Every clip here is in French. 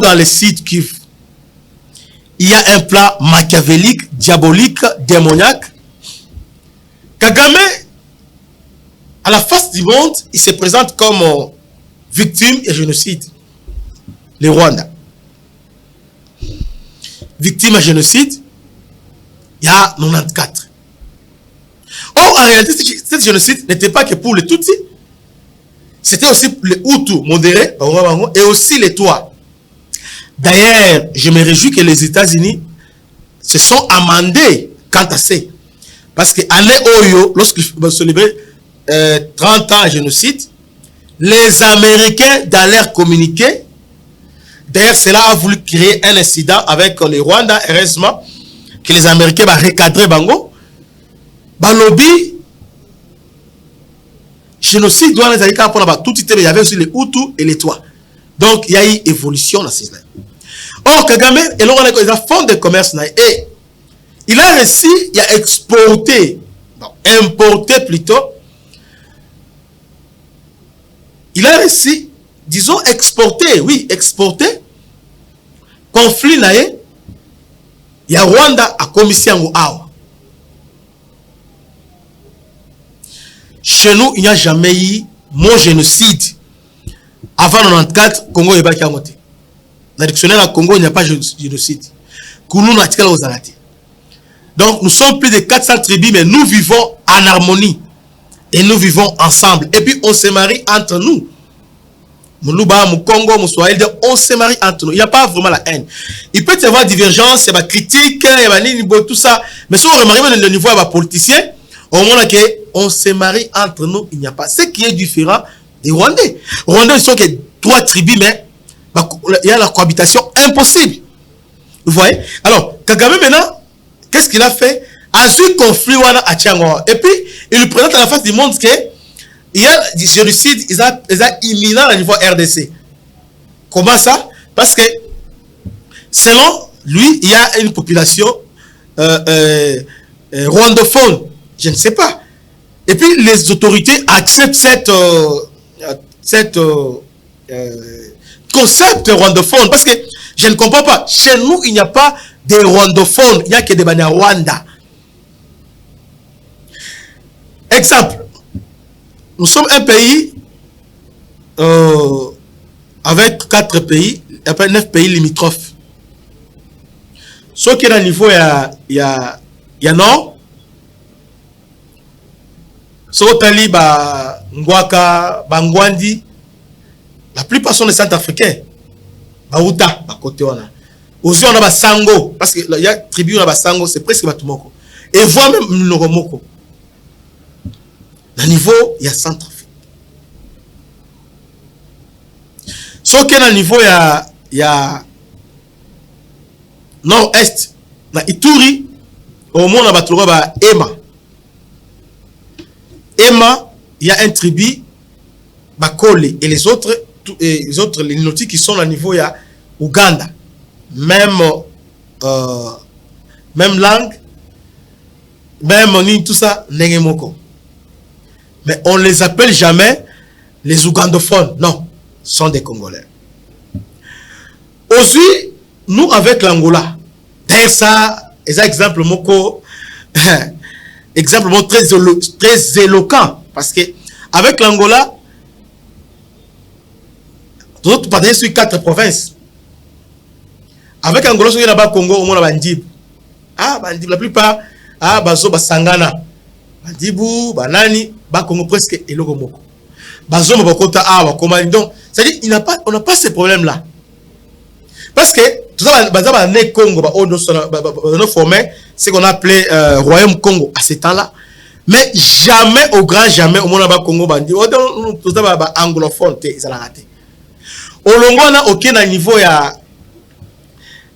dans le site Kivu, il y a un plan machiavélique, diabolique, démoniaque. Kagame, à la face du monde, il se présente comme victime et génocide. Le Rwanda. Victime et génocide, il y a 94. Or, en réalité, ce génocide n'était pas que pour les Tutsis. C'était aussi les Hutus modérés et aussi les Tois. D'ailleurs, je me réjouis que les États-Unis se sont amendés quant à ça. Parce que année Oyo, lorsqu'ils célébraient 30 ans de génocide, les Américains, dans leur communiqué, d'ailleurs, cela a voulu créer un incident avec les Rwandais, heureusement, que les Américains vont recadrer Bango. Balobi, génocide, doit les Américains pour tout il y avait aussi les Hutus et les Tois. Donc, il y a eu évolution dans ces années. Or, Kagame, il a fond de commerce, et il a réussi, il a exporté, non, importé plutôt, il a réussi, disons, exporter, oui, exporter, conflit, il y a Rwanda à commission Awa. Chez nous, il n'y a jamais eu mon génocide. Avant 94, Congo est battu à monter. Dans le dictionnaire à Congo, il n'y a pas de génocide. Donc, nous sommes plus de 400 tribus, mais nous vivons en harmonie. Et nous vivons ensemble. Et puis, on se marie entre nous. Moulouba, Moukongo, Moussoaïl, on se marie entre nous. Il n'y a pas vraiment la haine. Il peut y avoir divergence, il y a des critiques, il y a tout ça. Mais si on remarque même le niveau des politiciens, au moment où on se marie entre nous, il n'y a pas. Ce qui est différent des Rwandais. Les Rwandais, ils sont que 3 tribus, mais il y a la cohabitation impossible. Vous voyez? Alors, Kagame maintenant, qu'est-ce qu'il a fait? A su conflit à Tchango. Et puis, il lui présente à la face du monde que il y a du génocide, ils ont imminent au niveau RDC. Comment ça? Parce que, selon lui, il y a une population rwandophone. Je ne sais pas. Et puis, les autorités acceptent cette concept rwandophone. Parce que, je ne comprends pas. Chez nous, il n'y a pas de rwandophones. Il n'y a que des Rwanda. Exemple. Nous sommes un pays avec 4 pays, après 9 pays limitrophes. Ce qui est à niveau, il y a Nord. Ce qui Ngwaka, Bangwandi, la plupart sont des Centrafricains. Baouta, côté on a. Aussi on a Sango, parce que il y a tribu on a Sango, c'est presque Batumoko. Et voire même Nogomoko. Le niveau, il y a Centrafrique. Ce qui est à niveau, il y a Nord-Est. Dans Ituri, au moins, on a trouvé Ema. Ema, il y a un tribu, Bakole, et les autres les notiques qui sont à niveau, il y a Ouganda. Même langue, même tout ça, Nengemoko. Mais on ne les appelle jamais les ougandophones. Non, ce sont des Congolais. Aussi, nous avec l'Angola, d'ailleurs ça, c'est un exemple moko, exemple très éloquent. Parce que avec l'Angola, nous partons sur 4 provinces. Avec l'Angola, il y a là-bas Congo, au moins Bandib. Ah, Bandib, la plupart, Bazo, Basangana. Bandibou, Banani, Bakongo presque et Logomoko. Bazo, Mabakota, donc, c'est-à-dire, on n'a pas ce problème-là. Parce que, tout ça, Baza, né Congo, on formé ce qu'on appelait Royaume Congo à ce temps-là. Mais jamais, au grand jamais, au monde Congo, Bandi, tout ça, anglophone, ils ont raté. Au long, on n'a aucun niveau,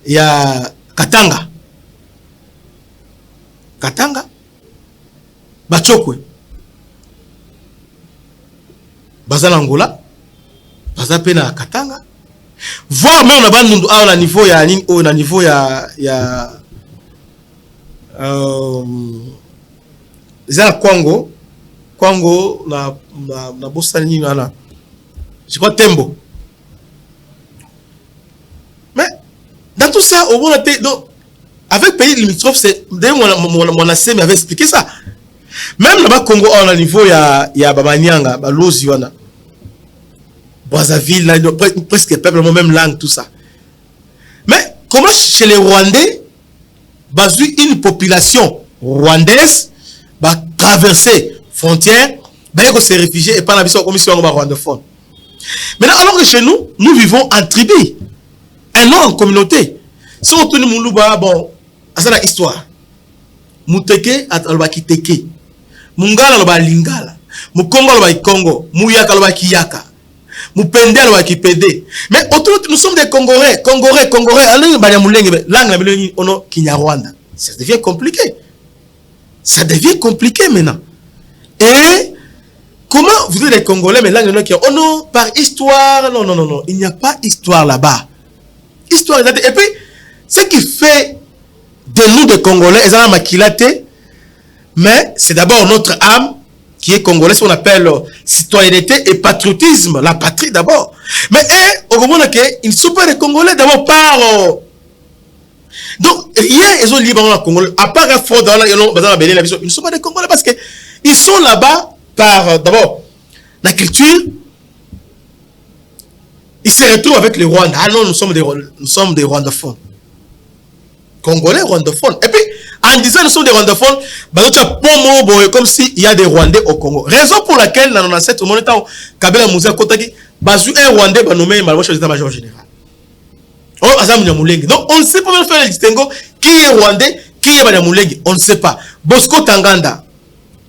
il y a Katanga. Katanga. Bachokwe. Baza Angola. Baza pena Katanga. Voir même on a niveau ya na niveau ya za Congo na bossa ni na je crois Tembo. tout ça, au moins, donc, avec pays limitrophes, c'est, d'ailleurs, mon ancien m'avait expliqué ça. Même là-bas, Congo, on a niveau, il y a Babanyanga, Balozi, Brazzaville, là, presque peuple, même langue, tout ça. Mais comment chez les Rwandais, une population rwandaise va traverser frontières, va se réfugier et pas la mission commission rwandophone. Maintenant, alors que chez nous, nous vivons en tribu, un nom en communauté. Si on tourne Moulouba, bon, c'est la histoire. Mouteke, alobaki teke. Mungala alobaki lingala. Mukongo alobaki Congo. Mouyaka alobaki yaka. Moupende alobaki pede. Mais autour, nous sommes des Congolais. Alors, langue, on a Kinyarwanda. Ça devient compliqué. Ça devient compliqué maintenant. Et comment vous êtes des Congolais, mais langue, oh non, par histoire, non. Il n'y a pas histoire là-bas. Histoire, et puis, ce qui fait de nous des Congolais, mais c'est d'abord notre âme qui est congolaise, ce qu'on appelle citoyenneté et patriotisme, la patrie d'abord. Mais au moment ils ne sont pas des Congolais d'abord par... donc, rien, ils ont libre en Congolais, à part un fort dans ils ne sont pas des Congolais parce qu'ils sont là-bas par, d'abord, la culture. Ils se retrouvent avec les Rwandais. Ah non, nous sommes des Rwandophones. Congolais rwandophones. Et puis, en disant nous sommes des rwandophones, comme s'il y a des Rwandais au Congo. Raison pour laquelle, dans cette moment, Kabila Moussa Kotaki, Bazu un Rwandais, nommé Malwa chef d'état-major général. Donc, on ne sait pas même faire le distinguo qui est Rwandais, qui est Banyamulenge. On ne sait pas. Bosco Tanganda,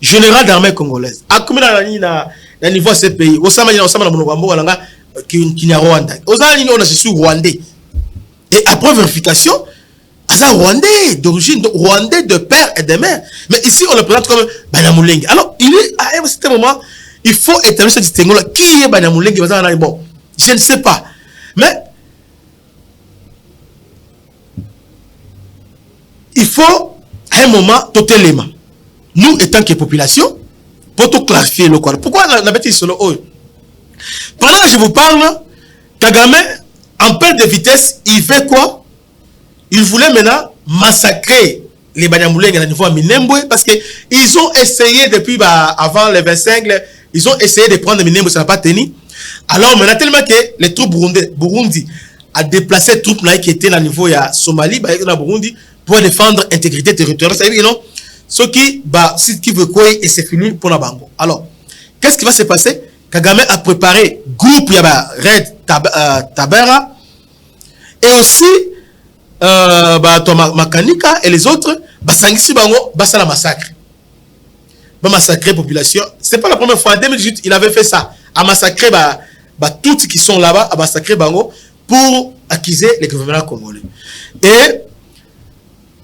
général d'armée congolaise. À combien de niveau de ce pays? Au sein de Rwanda, qui n'a Rwanda. Au sein de on a su Rwandais. Et après vérification, c'est Rwandais d'origine, Rwandais de père et de mère. Mais ici, on le présente comme Banyamulenge. Alors, il est à un certain moment, il faut établir ce distinguo-là. Qui est Banyamulenge? Bon, je ne sais pas. Mais il faut, à un moment, totalement, nous étant que population, pour tout clarifier le corps. Pourquoi la bêtise sur le haut? Pendant que je vous parle, Kagame, en perte de vitesse, il fait quoi? Il voulait maintenant massacrer les Banyamulenge à niveau Minembwe parce qu'ils ont essayé depuis avant les 25, ils ont essayé de prendre Minembwe, ça n'a pas tenu. Alors maintenant, tellement que les troupes Burundi a déplacé les troupes qui étaient à niveau de Somalie, Burundi, pour défendre l'intégrité territoriale. Ça veut dire non, ce qui veut quoi et c'est fini pour la Bango. Alors, qu'est-ce qui va se passer? Kagame a préparé groupe Red Tabera et aussi Makanika et les autres, Sangisi Bango, la massacre. Massacrer la population. Ce n'est pas la première fois. En 2018, il avait fait ça. À massacrer tous qui sont là-bas, à massacrer Bango pour accuser les gouvernements congolais. Et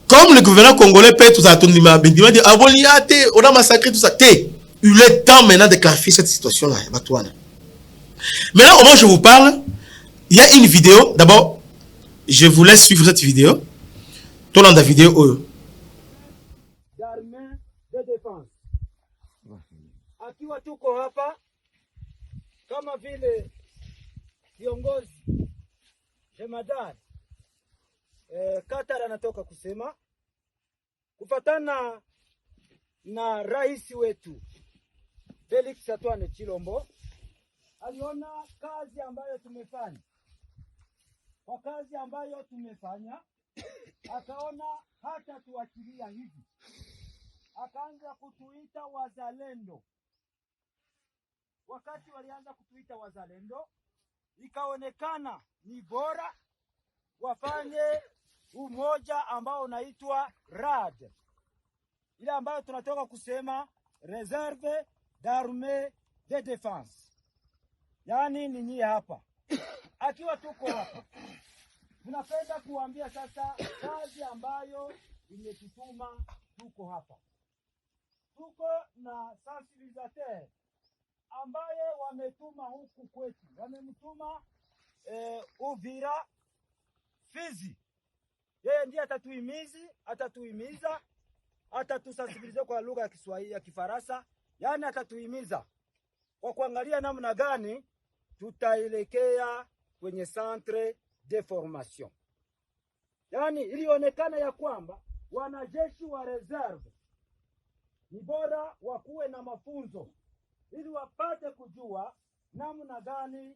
comme le gouvernement congolais paie tout ça, on a massacré tout ça. Il est temps maintenant de clarifier cette situation-là. Maintenant, au moment où je vous parle, il y a une vidéo. D'abord, je vous laisse suivre cette vidéo. Tout le long de la vidéo. D'armée de défense. Akiwa tuko hapa kama vile kiongozi jemadari Katara anatoka kusema kufatana na rais wetu Felix Antoine Tshilombo aliona kazi ambayo tumefanya. Kwa kazi ambayo tumefanya akaona hata tuachilia hivi, akaanza kutuita wazalendo. Wakati walianza kutuita wazalendo, ikaonekana ni bora wafanye umoja ambao unaitwa RAD, ile ambayo tunatoka kusema Reserve d'Armée de Défense, yani ninyi hapa. Akiwa tuko hapa, tunapenda kuambia sasa kazi ambayo imetutuma tuko hapa. Tuko na sensibilisateur ambaye wametuma huku kwetu, wamemtuma Uvira, Fizi. Yeye ndiye atatuhimiza, atatusensibilize kwa lugha ya Kiswahili ya Kifaransa, yani atatuhimiza kwa kuangalia namna gani tutaelekea kwenye centre de formation. yaani ilionekana ya kwamba wanajeshi wa reserve ni bora wakuwe na mafunzo ili wapate kujua namna gani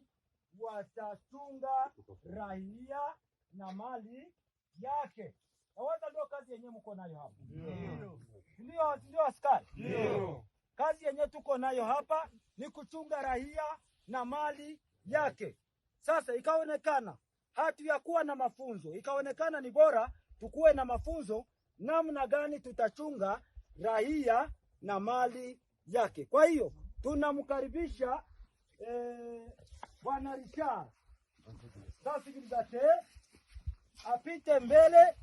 watachunga raia na mali yake. Nawaza ndio kazi yenyewe mko nayo hapa. Ndio askari. Kazi yenyewe tuko nayo hapa ni kuchunga raia na mali yake. Sasa ikaonekana hatuyakuwa na mafunzo, ikaonekana ni bora tukuwe na mafunzo namna gani tutachunga raia na mali yake. Kwa hiyo tunamkaribisha Bwana Richard apite mbele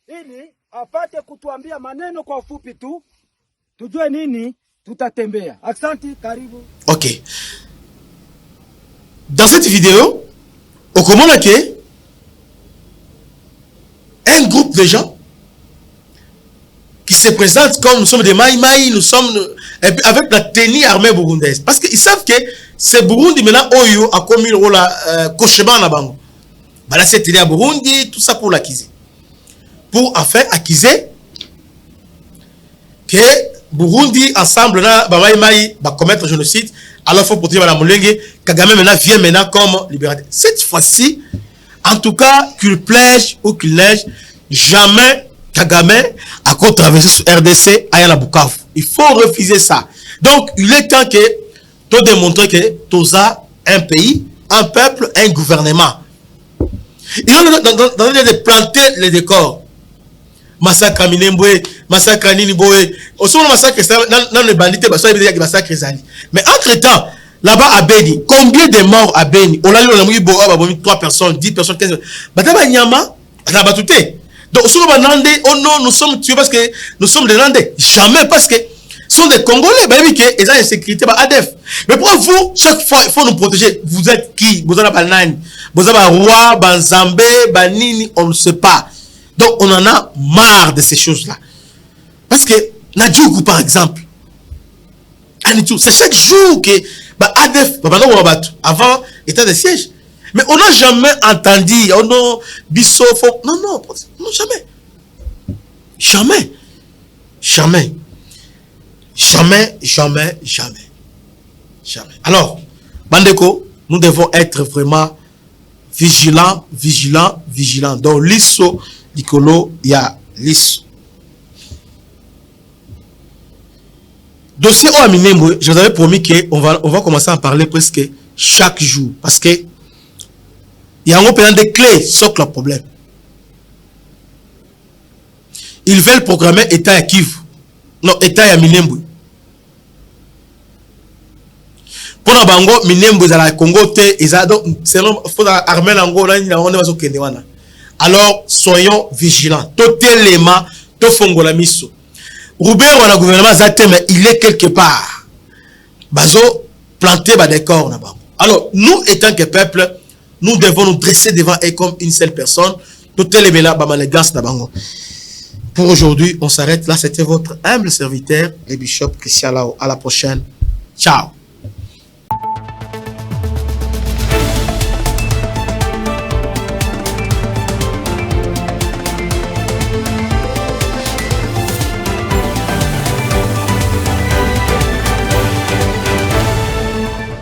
ili apate kutuambia maneno kwa ufupi tu, tujue nini tutatembea. Asante, karibu. Ok. Dans cette vidéo, on comprend que un groupe de gens qui se présentent comme nous sommes des Maïmaï, nous sommes avec la tenue armée burundaise. Parce qu'ils savent que c'est Burundi maintenant, Oyo a commis le rôle à Kocheba na bango. Bah c'est tenue à Burundi, tout ça pour l'acquiser. Pour enfin acquiser que Burundi ensemble na Maïmaï va commettre un génocide. Alors il faut protéger Madame Mulenge. Kagame maintenant vient maintenant comme libérateur. Cette fois-ci, en tout cas, qu'il plège ou qu'il neige, jamais Kagame a qu'à traverser sur RDC à la Bukavu. Il faut refuser ça. Donc, il est temps que tu démontres que tu as un pays, un peuple, un gouvernement. Il est dans de planter les décors. Massacre à Minembwe, massacre à Niniboé. Au sein de massacre, dans les bandits, il y a des massacres. Mais entre-temps, là-bas à Beni, combien de morts à Beni? On a eu 3 personnes, 10 personnes, 15 personnes. Donc, oh non, nous sommes tués parce que nous sommes des Landais. Jamais, parce que ce sont des Congolais. Ils ont une sécurité, ADF. Mais pour vous, chaque fois, il faut nous protéger. Vous êtes qui? Vous êtes Banani. Vous êtes Roi, Banzambé, Banini, on ne sait pas. Donc, on en a marre de ces choses-là. Parce que, Nadjougou, par exemple, c'est chaque jour que ADF, avant état de siège. Mais on n'a jamais entendu, oh non, Bisso, non, non, non, jamais. Jamais. Jamais. Jamais, jamais, jamais. Jamais. Alors, Bandeko, nous devons être vraiment vigilants, vigilants, vigilants. Donc, l'ISO, l'ICOLO, il y a l'ISO. Dossier Oaminembo, je vous avais promis qu'on va commencer à en parler presque chaque jour. Parce que il y a un peu des clés sur le problème. Ils veulent programmer État à Kivu. Non, État à Minembwe. Pour la Bango, Minembwe, à la Congo, c'est l'armée Lango, alors, soyons vigilants. Totalement, Tofongola Miso. Roubaix, on a gouvernement Zate, mais il est quelque part. Bazo, planté des corps. Alors, nous, étant que peuple, nous devons nous dresser devant eux comme une seule personne. Pour aujourd'hui, on s'arrête là. C'était votre humble serviteur, le bishop Christian Lao. À la prochaine. Ciao.